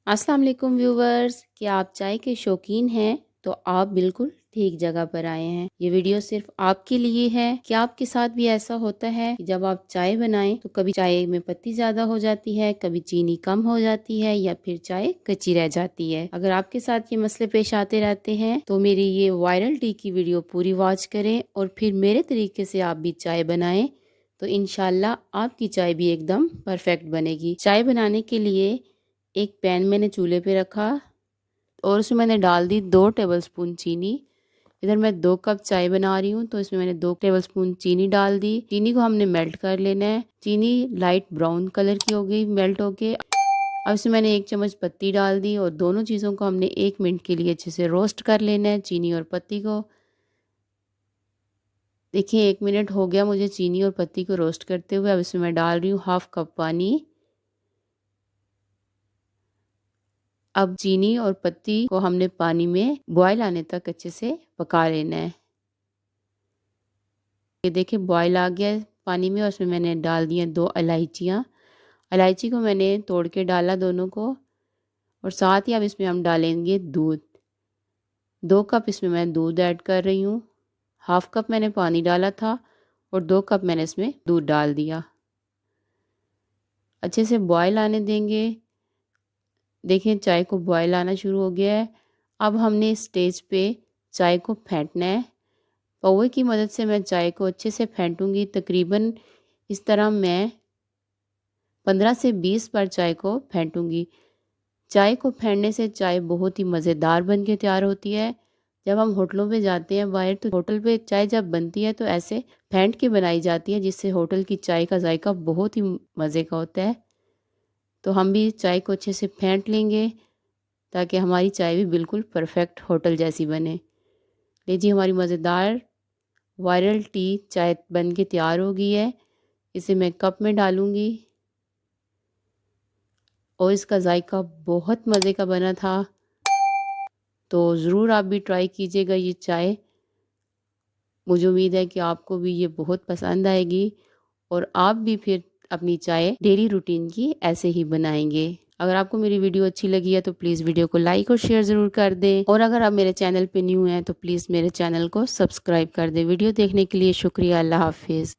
अस्सलाम वालेकुम व्यूवर्स, क्या आप चाय के शौकीन हैं? तो आप बिल्कुल ठीक जगह पर आए हैं। ये वीडियो सिर्फ आपके लिए है। क्या आपके साथ भी ऐसा होता है कि जब आप चाय बनाएं तो कभी चाय में पत्ती ज़्यादा हो जाती है, कभी चीनी कम हो जाती है या फिर चाय कच्ची रह जाती है? अगर आपके साथ ये मसले पेश आते रहते हैं तो मेरी ये वायरल टी की वीडियो पूरी वॉच करें और फिर मेरे तरीके से आप भी चाय बनाएं तो इंशाल्लाह आपकी चाय भी एकदम परफेक्ट बनेगी। चाय बनाने के लिए एक पैन मैंने चूल्हे पे रखा और उसमें मैंने डाल दी 2 टेबलस्पून चीनी। इधर मैं 2 कप चाय बना रही हूँ तो इसमें मैंने 2 टेबलस्पून चीनी डाल दी। चीनी को हमने मेल्ट कर लेना है। चीनी लाइट ब्राउन कलर की हो गई मेल्ट होके। अब इसमें मैंने 1 चम्मच पत्ती डाल दी और दोनों चीज़ों को हमने 1 मिनट के लिए अच्छे से रोस्ट कर लेना है, चीनी और पत्ती को। देखिए 1 मिनट हो गया मुझे चीनी और पत्ती को रोस्ट करते हुए। अब इसमें मैं डाल रही हूँ 1/2 कप पानी। अब चीनी और पत्ती को हमने पानी में बॉयल आने तक अच्छे से पका लेना है। ये देखिए बॉयल आ गया है पानी में और उसमें मैंने डाल दिए 2 इलायचियाँ। इलायची को मैंने तोड़ के डाला दोनों को और साथ ही अब इसमें हम डालेंगे दूध। 2 कप इसमें मैं दूध ऐड कर रही हूँ। 1/2 कप मैंने पानी डाला था और 2 कप मैंने इसमें दूध डाल दिया। अच्छे से बॉयल आने देंगे। देखिए चाय को बॉयल आना शुरू हो गया है। अब हमने इस स्टेज पे चाय को फेंटना है। पौवे की मदद से मैं चाय को अच्छे से फेंटूंगी। तकरीबन इस तरह मैं 15 से 20 बार चाय को फेंटूंगी। चाय को फेंटने से चाय बहुत ही मज़ेदार बन के तैयार होती है। जब हम होटलों पे जाते हैं बाहर तो होटल पे चाय जब बनती है तो ऐसे फेंट के बनाई जाती है जिससे होटल की चाय का जायका बहुत ही मज़े का होता है। तो हम भी चाय को अच्छे से फेंट लेंगे ताकि हमारी चाय भी बिल्कुल परफेक्ट होटल जैसी बने। लीजिए हमारी मज़ेदार वायरल टी चाय बन के तैयार हो गई है। इसे मैं कप में डालूंगी और इसका जायका बहुत मज़े का बना था। तो ज़रूर आप भी ट्राई कीजिएगा ये चाय। मुझे उम्मीद है कि आपको भी ये बहुत पसंद आएगी और आप भी फिर अपनी चाय डेली रूटीन की ऐसे ही बनाएंगे। अगर आपको मेरी वीडियो अच्छी लगी है तो प्लीज़ वीडियो को लाइक और शेयर ज़रूर कर दें और अगर आप मेरे चैनल पे न्यू हैं तो प्लीज़ मेरे चैनल को सब्सक्राइब कर दें। वीडियो देखने के लिए शुक्रिया। अल्लाह हाफिज़।